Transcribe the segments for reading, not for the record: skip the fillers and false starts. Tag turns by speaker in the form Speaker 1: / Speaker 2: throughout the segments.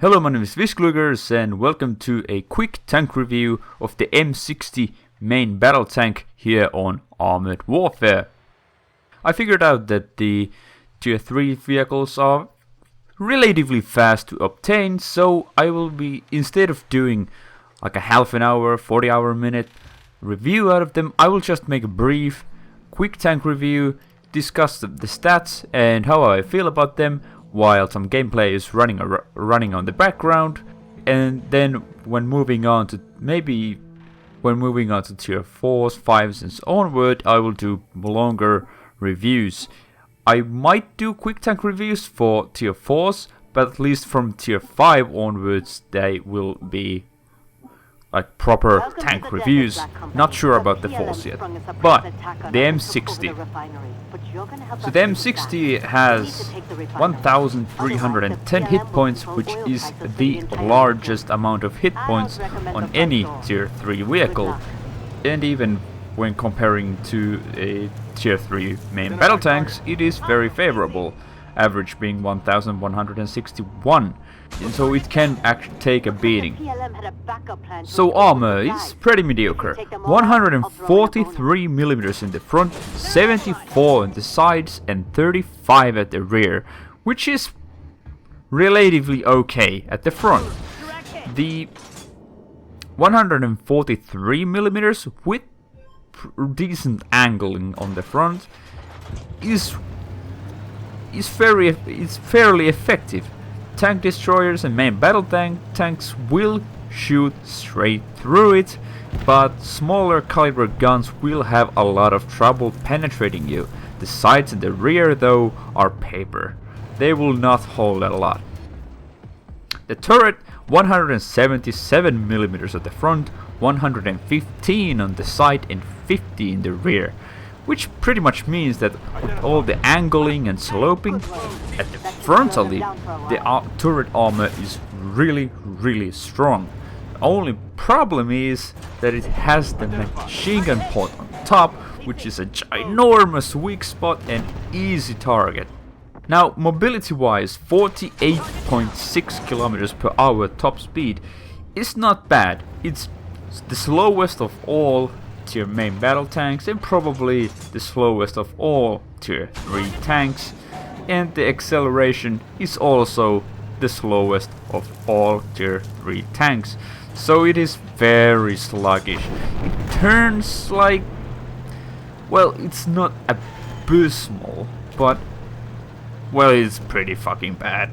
Speaker 1: Hello, my name is Visklugers and welcome to a quick tank review of the M60 main battle tank here on Armored Warfare. I figured out that the tier 3 vehicles are relatively fast to obtain, so I will be, instead of doing like a half an hour, 40-hour minute review out of them, I will just make a brief, quick tank review, discuss the stats and how I feel about them, while some gameplay is running on the background, and then when moving on to tier 4s, 5s and onward, I will do longer reviews. I might do quick tank reviews for tier 4s, but at least from tier 5 onwards they will be like proper tank reviews. Not sure about the 4s yet, but the M60. So the M60 has 1,310 hit points, which is the largest amount of hit points on any tier 3 vehicle, and even when comparing to a tier 3 main battle tanks, it is very favorable, average being 1,161, and so it can actually take a beating. So armor is pretty mediocre, 143mm in the front, 74 on the sides and 35 at the rear, which is relatively okay at the front. The 143mm with decent angling on the front is fairly effective. Tank destroyers and main battle tanks will shoot straight through it, but smaller caliber guns will have a lot of trouble penetrating you. The sides and the rear though are paper. They will not hold a lot. The turret, 177mm at the front, 115 on the side and 50 in the rear, which pretty much means that with all the angling and sloping at the frontally, the turret armor is really strong. The only problem is that it has the machine gun pod on top, which is a ginormous weak spot and easy target. Now, mobility wise, 48.6 kilometers per hour top speed is not bad. It's the slowest of all tier main battle tanks and probably the slowest of all tier 3 tanks, and the acceleration is also the slowest of all tier 3 tanks, so it is very sluggish. It turns like, well, it's not abysmal, but well, it's pretty fucking bad.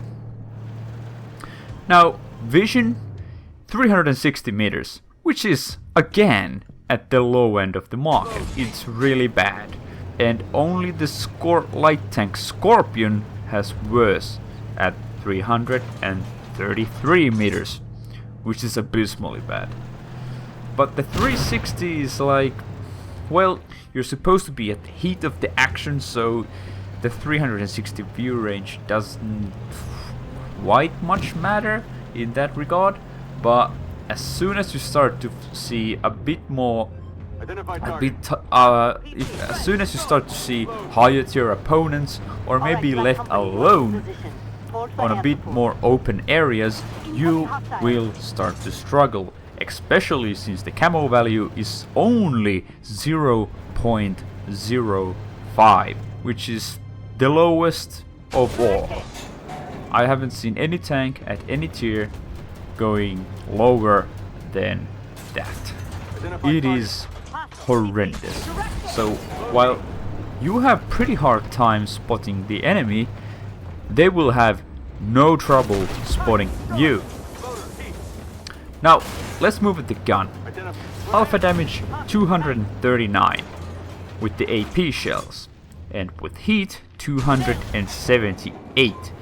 Speaker 1: Now, vision 360 meters, which is again at the low end of the market. It's really bad, and only the light tank Scorpion has worse at 333 meters, which is abysmally bad. But the 360 is like, well, you're supposed to be at the heat of the action, so the 360 view range doesn't quite much matter in that regard, but as soon as you start to see a bit more, as soon as you start to see higher tier opponents, or maybe left alone on a bit more open areas, you will start to struggle, especially since the camo value is only 0.05, which is the lowest of all. I haven't seen any tank at any tier going lower than that. It is horrendous. So while you have pretty hard time spotting the enemy, they will have no trouble spotting you. Now let's move at the gun. Alpha damage 239 with the AP shells, and with heat 278.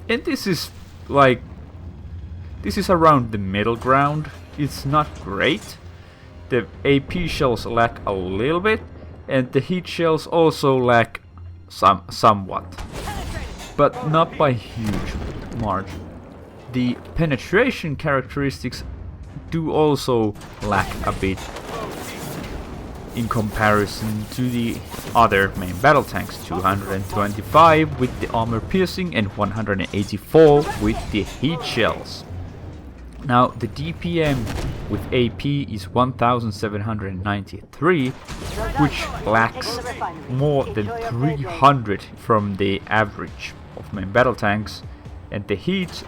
Speaker 1: And this is like, this is around the middle ground. It's not great. The AP shells lack a little bit, and the heat shells also lack somewhat, but not by huge margin. The penetration characteristics do also lack a bit. in comparison to the other main battle tanks, 225 with the armor piercing and 184 with the heat shells. Now the DPM with AP is 1793, which lacks more than 300 from the average of main battle tanks, and the heat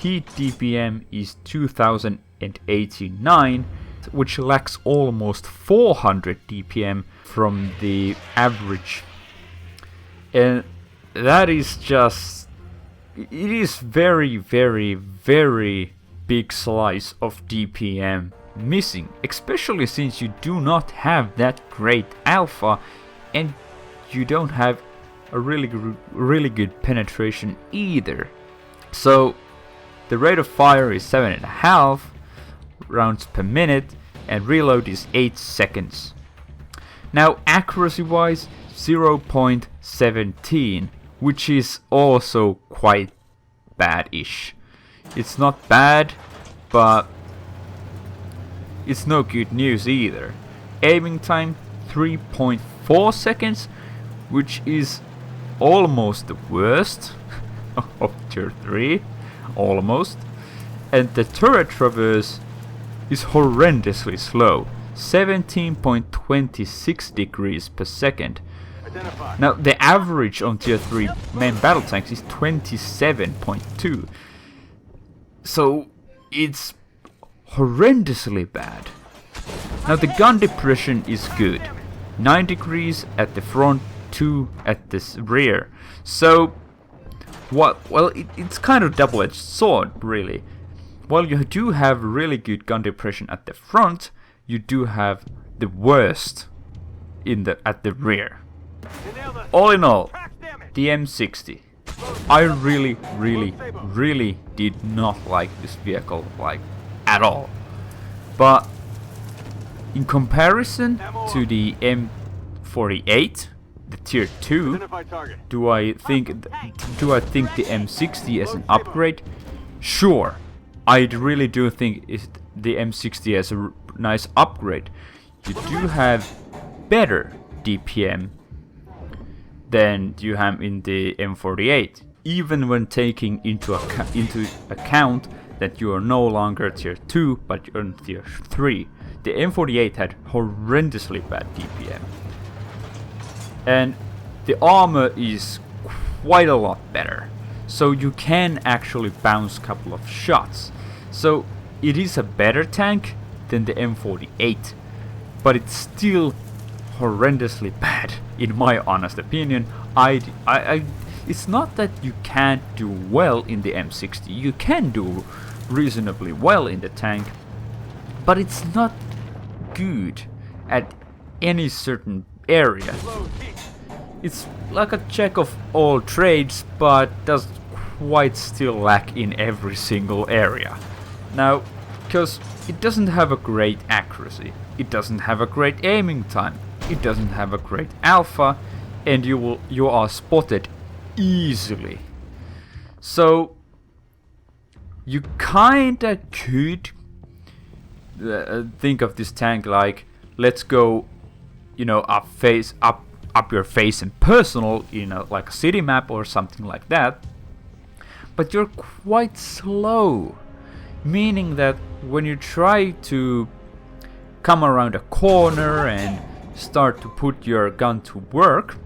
Speaker 1: DPM is 2089, which lacks almost 400 DPM from the average. And that is just, it is very big slice of DPM missing, especially since you do not have that great alpha and you don't have a really good penetration either. So the rate of fire is 7.5 rounds per minute and reload is 8 seconds. Now accuracy wise, 0.17, which is also quite bad-ish. It's not bad, but it's no good news either. Aiming time 3.4 seconds, which is almost the worst of tier 3, almost. And the turret traverse is horrendously slow, 17.26 degrees per second. Now the average on tier 3 main battle tanks is 27.2, so it's horrendously bad. Now the gun depression is good, 9 degrees at the front, 2 at the rear. So it's kind of double-edged sword really. While you do have really good gun depression at the front, you do have the worst at the rear. All in all, the M60. I really did not like this vehicle, like, at all. But in comparison to the M48, the tier 2, do I think the M60 as an upgrade? Sure, I really do think the M60 as a nice upgrade. You do have better DPM than you have in the M48, even when taking into account that you are no longer tier 2 but you're in tier 3. The M48 had horrendously bad DPM, and the armor is quite a lot better, so you can actually bounce a couple of shots. So it is a better tank than the M48, but it's still horrendously bad in my honest opinion. It's not that you can't do well in the M60, you can do reasonably well in the tank, but it's not good at any certain area. It's like a jack of all trades, but does quite still lack in every single area. Now, because it doesn't have a great accuracy, it doesn't have a great aiming time, it doesn't have a great alpha, and you are spotted easily. So you kinda could think of this tank like, let's go, up your face and personal, like a city map or something like that. But you're quite slow, meaning that when you try to come around a corner and start to put your gun to work,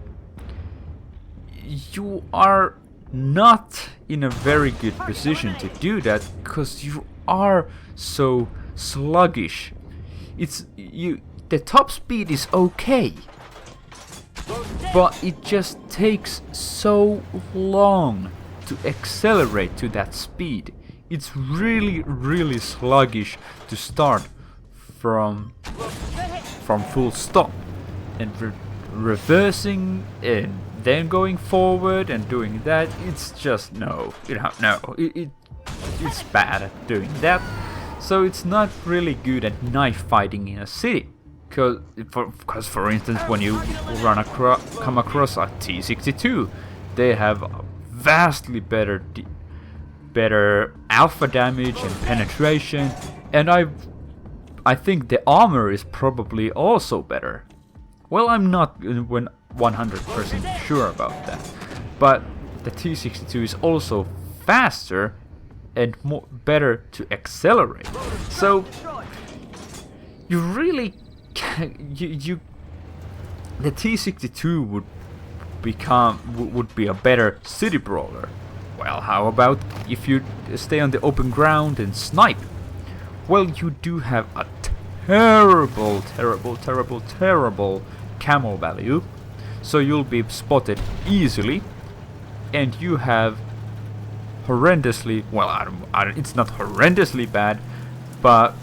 Speaker 1: you are not in a very good position to do that because you are so sluggish. The top speed is okay, but it just takes so long to accelerate to that speed. It's really sluggish to start from full stop and reversing and then going forward and doing that. It's just it's bad at doing that. So it's not really good at knife fighting in a city. Because for instance, when you come across a T62, they have vastly better alpha damage and penetration, and I think the armor is probably also better. Well, I'm not 100% sure about that, but the T62 is also faster and better to accelerate. So you really the T62 would be a better city brawler. Well, how about if you stay on the open ground and snipe? Well, you do have a terrible camo value, so you'll be spotted easily, and you have horrendously, well, it's not horrendously bad, but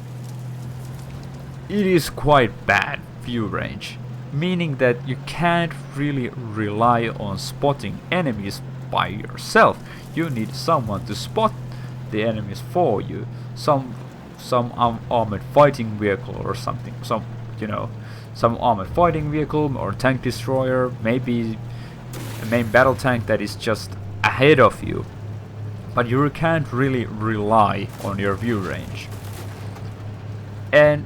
Speaker 1: it is quite bad view range, meaning that you can't really rely on spotting enemies by yourself. You need someone to spot the enemies for you, some armored fighting vehicle or something, some armored fighting vehicle or tank destroyer, maybe a main battle tank that is just ahead of you, but you can't really rely on your view range. And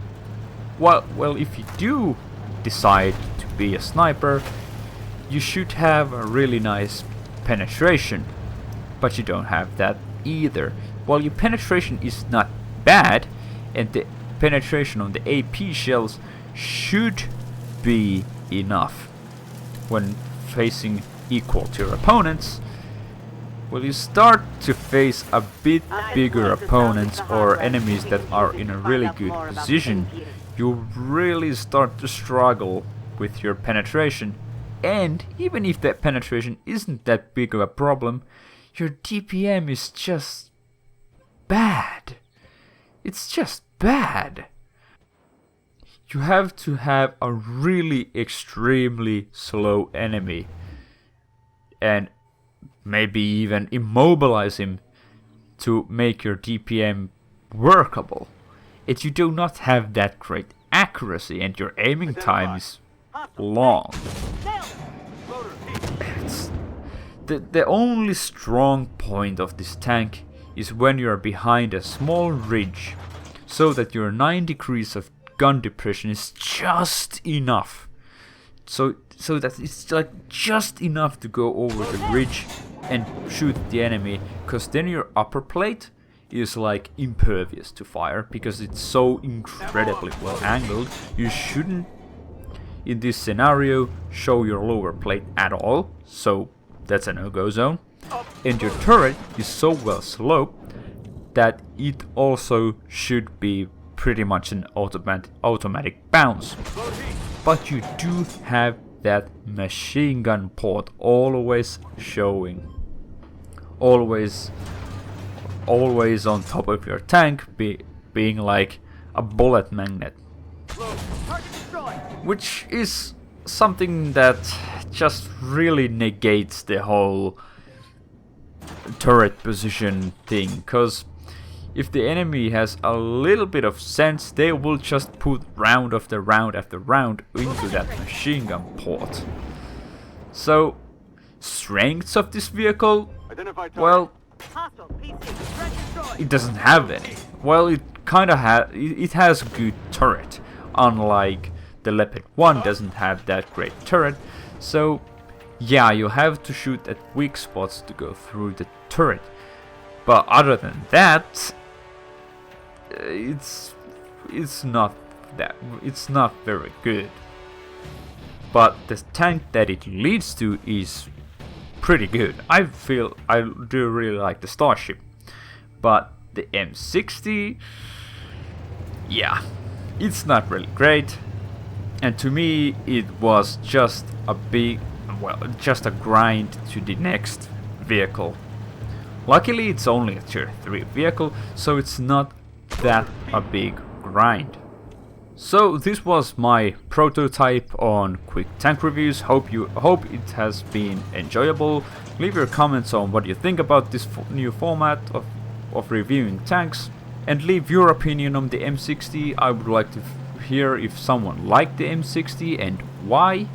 Speaker 1: well, if you do decide to be a sniper, you should have a really nice penetration, but you don't have that either. Well, your penetration is not bad, and the penetration on the AP shells should be enough when facing equal to your opponents. Well, you start to face a bit bigger opponents or enemies that are in a really good position, you really start to struggle with your penetration. And even if that penetration isn't that big of a problem, your DPM is just bad. It's just bad. You have to have a really extremely slow enemy and maybe even immobilize him to make your DPM workable. If you do not have that great accuracy and your aiming time is long. The only strong point of this tank is when you are behind a small ridge, so that your 9 degrees of gun depression is just enough. So that it's like just enough to go over the ridge and shoot the enemy, because then your upper plate is like impervious to fire because it's so incredibly well angled. You shouldn't in this scenario show your lower plate at all, so that's a no-go zone. And your turret is so well sloped that it also should be pretty much an automatic bounce. But you do have that machine gun port always showing, always on top of your tank, being like a bullet magnet, which is something that just really negates the whole turret position thing, because if the enemy has a little bit of sense, they will just put round after round after round into that machine gun port. So, strengths of this vehicle, well, it doesn't have any. Well, it has a good turret, unlike the Leopard 1 doesn't have that great turret. So, yeah, you have to shoot at weak spots to go through the turret. But other than that, it's not very good. But the tank that it leads to is pretty good. I do really like the Starship, but the M60, yeah, it's not really great. And to me, it was just a grind to the next vehicle. Luckily, it's only a tier 3 vehicle, so it's not that a big grind. So this was my prototype on quick tank reviews. Hope it has been enjoyable. Leave your comments on what you think about this new format of reviewing tanks, and leave your opinion on the M60. I would like to hear if someone liked the M60 and why,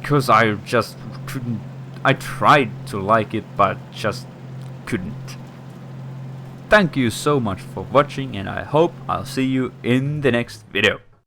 Speaker 1: because I just couldn't. I tried to like it, but just couldn't. thank you so much for watching, and I hope I'll see you in the next video.